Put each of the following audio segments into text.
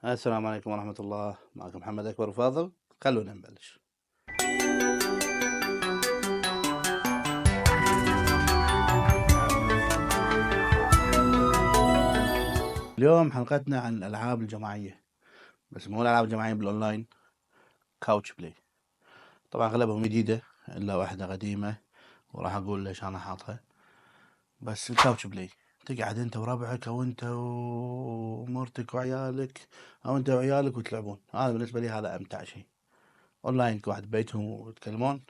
السلام عليكم ورحمة الله، معكم محمد أكبر وفاضل. خلونا نبلش. اليوم حلقتنا عن الألعاب الجماعية، بس مو الألعاب الجماعية بالأونلاين، كاوتش بلاي. طبعا أغلبهم جديدة إلا واحدة قديمة وراح أقول ليش أنا حاطها. بس الكاوتش بلاي تقعد أنت وربعك أو أنت ومرتك وعيالك أو أنت وعيالك وتلعبون. هذا بالنسبة لي هذا أمتع شيء. أونلاين كل واحد ببيتهم ويتكلمون،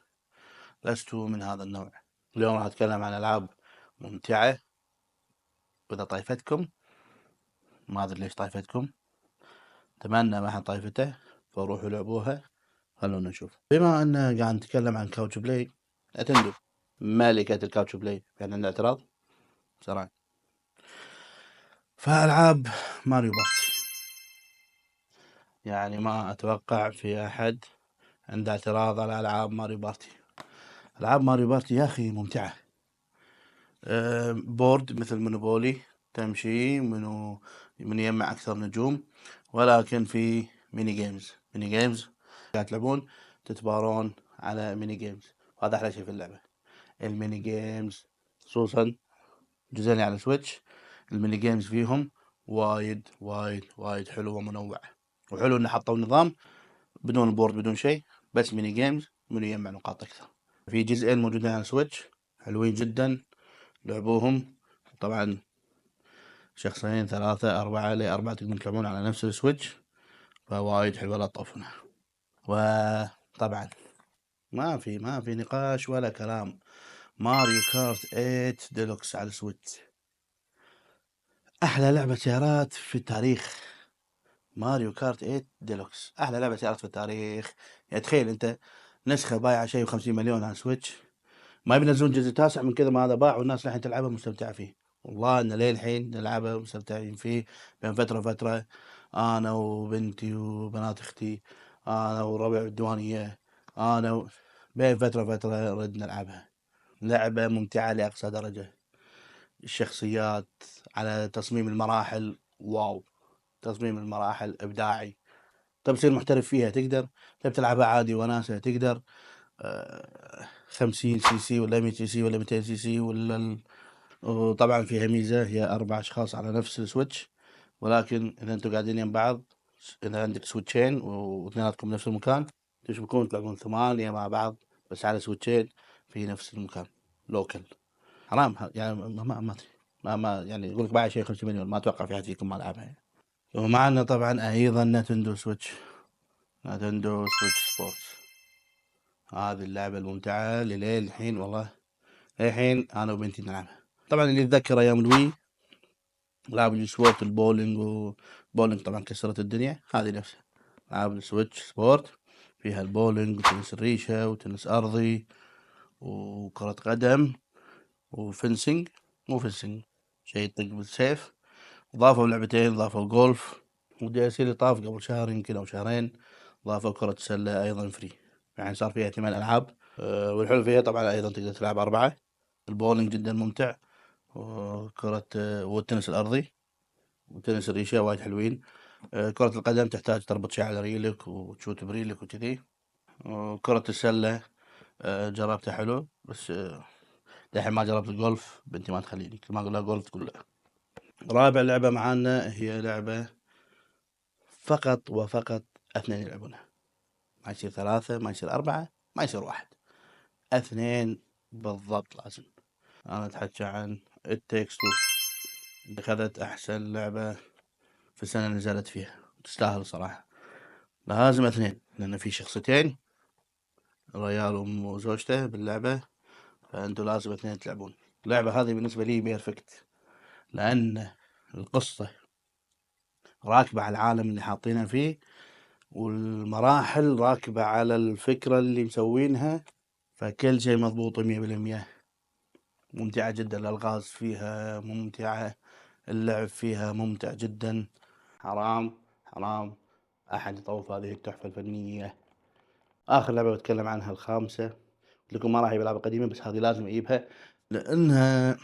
لست من هذا النوع. اليوم راح أتكلم عن ألعاب ممتعة، وإذا طايفتكم ما أدري ليش طايفتكم، أتمنى ما حد طايفته فروحوا لعبوها. خلونا نشوف. بما أن قاعد نتكلم عن كاوتش بلاي، نتندو ملكة الكاوتش بلاي، يعني عندنا اعتراض سرعان. فألعاب ماريو بارتي، يعني ما أتوقع في أحد عنده اعتراض على ألعاب ماريو بارتي. ألعاب ماريو بارتي يا أخي ممتعة. بورد مثل مونوبولي، تمشي من يجمع أكثر نجوم، ولكن في ميني جيمز قاعد تلعبون تتبارون على ميني جيمز، وهذا أحلى شيء في اللعبة. الميني جيمز خصوصا جزئين على سويتش، الميني جيمز فيهم وايد وايد وايد حلو ومنوع، وحلو إنه حطوا نظام بدون بورد بدون شيء، بس ميني جيمز منو يجمع نقاط أكثر. في جزئين موجودين على سويتش حلوين جدا، لعبوهم. طبعا شخصين ثلاثة أربعة لأربعة تقدرون تلعبون على نفس السويتش، فوايد حلوة لا تطوفونها. وطبعا ما في نقاش ولا كلام، ماريو كارت 8 ديلوكس على السويتش أحلى لعبة سيارات في التاريخ. ماريو كارت 8 ديلوكس أحلى لعبة سيارات في التاريخ. يعني تخيل أنت نسخة بايعة شيء و50 مليون على السويتش، ما بينزلون جزء تاسع من كذا ما هذا باع والناس الحين تلعبها مستمتعة فيه. والله إن ليه الحين نلعبها ومستمتعين فيه. بين فترة وفترة أنا وبنتي وبنات أختي، أنا وربع الديوانية، بين فترة وفترة نرد نلعبها. لعبة ممتعة لأقصى درجة. الشخصيات على تصميم المراحل، واو، تصميم المراحل إبداعي. تبي تصير محترف فيها تقدر، تبي تلعبها عادي وناسة تقدر. 50 سي سي ولا 100 سي سي ولا 200 سي سي وطبعا فيها ميزة هي 4 أشخاص على نفس السويتش، ولكن إذا أنتوا قاعدين يم بعض، إذا عندك سويتشين واثنيناتكم بنفس المكان، تشبكون تلعبون 8 مع بعض بس على سويتشين في نفس المكان لوكل. حرام يعني ما يعني يقول لك باع شيء 5 مليون، ما أتوقع في أحد فيكم ما لعبها يعني. ومعنا طبعا أيضا نتندو سويتش سبورتس. هذه اللعبة الممتعة اللي الحين والله الحين أنا وبنتي نلعبها. طبعا اللي يتذكر أيام الوي، لعب السبورت البولينج، وبولينج طبعا كسرت الدنيا، هذه نفسها لعب السويتش سبورت، فيها البولينج وتنس الريشة وتنس أرضي وكرة قدم وفنسنج، مو فنسنج شيء يطق بالسيف. ضافوا لعبتين، ضافوا الجولف، ودي اس اللي طاف قبل شهر يمكن او شهرين ضافوا كرة السلة ايضا فري، يعني صار فيها 8 العاب. والحلو فيها طبعا ايضا تقدر تلعب 4. البولينج جدا ممتع، وكرة والتنس الارضي وتنس الريشة وايد حلوين. كرة القدم تحتاج تربط شيء على ريلك وتشوت بريلك وكذي. كرة السلة جربتها حلو، بس للحين ما جربت الجولف، بنتي ما تخليني كل ما اقول لها جولف تقول لا. رابع لعبة معانا هي لعبة فقط وفقط اثنين يلعبونها، ما يصير 3، ما يصير 4، ما يصير 1، 2 بالضبط لازم. أنا أتحكى عن It Takes Two. أخذت أحسن لعبة في السنة اللي نزلت فيها، تستاهل صراحة. لازم 2 لأن في شخصيتين، ريال وزوجته باللعبة، فأنتوا لازم 2 تلعبون. اللعبة هذه بالنسبة لي بيرفكت، لأن القصة راكبة على العالم اللي حاطينه فيه، والمراحل راكبة على الفكرة اللي مسوينها، فكل شيء مضبوط 100%. ممتعة جدا، الألغاز فيها ممتعة، اللعب فيها ممتع جدا. حرام أحد يطوف هذه التحفة الفنية. آخر لعبة بتكلم عنها الخامسة، قلت لكم ما راح أجيب لعبة قديمة، بس هذه لازم أجيبها لأنها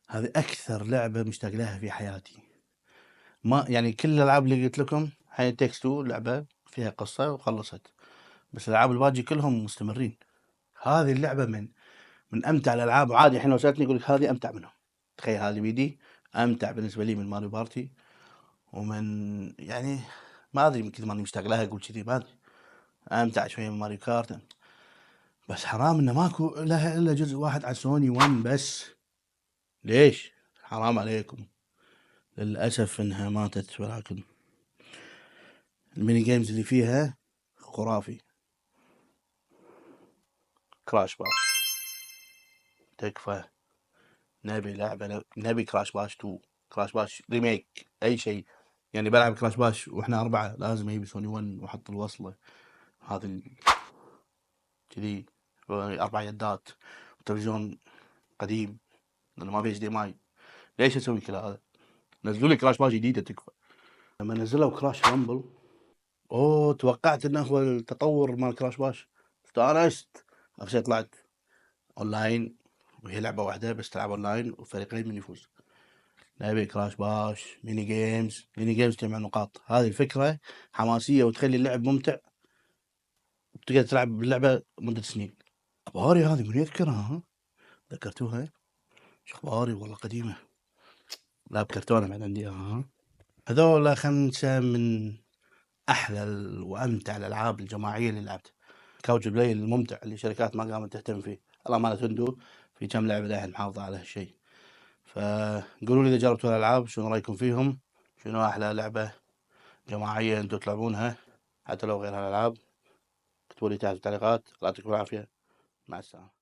هذه أكثر لعبة مشتاق لها في حياتي. ما يعني كل الألعاب اللي قلت لكم هاي تكس تو لعبة فيها قصة وخلصت، بس الألعاب الباجي كلهم مستمرين. هذه اللعبة من أمتع الألعاب، وعادي الحين لو سألتني أقول لك هذه أمتع منهم. تخيل هذه بيدي أمتع بالنسبة لي من ماريو بارتي، ومن يعني ما أدري من كثر ماني مشتاق لها أقول كذي، ما أدري أمتع شوية من ماريو كارت. بس حرام إنه ماكو لها إلا جزء واحد على سوني 1 بس. ليش؟ حرام عليكم. للأسف إنها ماتت، ولكن الميني جيمز اللي فيها خرافي. كراش باش تكفى. نبي لعبة، نبي كراش باش 2، كراش باش ريميك، أي شيء. يعني بلعب كراش باش وإحنا 4 لازم يجيب سوني 1 وأحط الوصلة هذه كذي، 4 يدات وتلفزيون قديم لأنه ما في HDMI. ليش أسوي كل هذا؟ نزلوا لي كراش باش جديدة تكفى. لما نزلوا كراش رامبل، اوه توقعت انه هو التطور مال كراش باش، استانست. اخر شيء طلعت اونلاين، وهي لعبة واحدة بس تلعب اونلاين وفريقين من يفوز. لعبة كراش باش ميني جيمز، ميني جيمز تجمع نقاط، هذه الفكرة حماسية وتخلي اللعب ممتع، وتقدر تلعب باللعبة مدة سنين. اخباري هذه من يذكرها؟ ها ذكرتوها؟ شو اخباري والله قديمة. لا بكرتونة بعد عندي ها. هذول 5 من احلى وامتع الالعاب الجماعية اللي لعبتها. كاوتش بلاي الممتع اللي شركات ما قامت تهتم فيه. الله ما نتندو في كم لعبة للحين محافظة على هالشيء. فقولوا لي إذا جربتوا الألعاب شنو رأيكم فيهم، شنو أحلى لعبة جماعية أنتوا تلعبونها حتى لو غير هالألعاب. اكتبوا لي تحت في التعليقات. الله يعطيكم العافية، مع السلامة.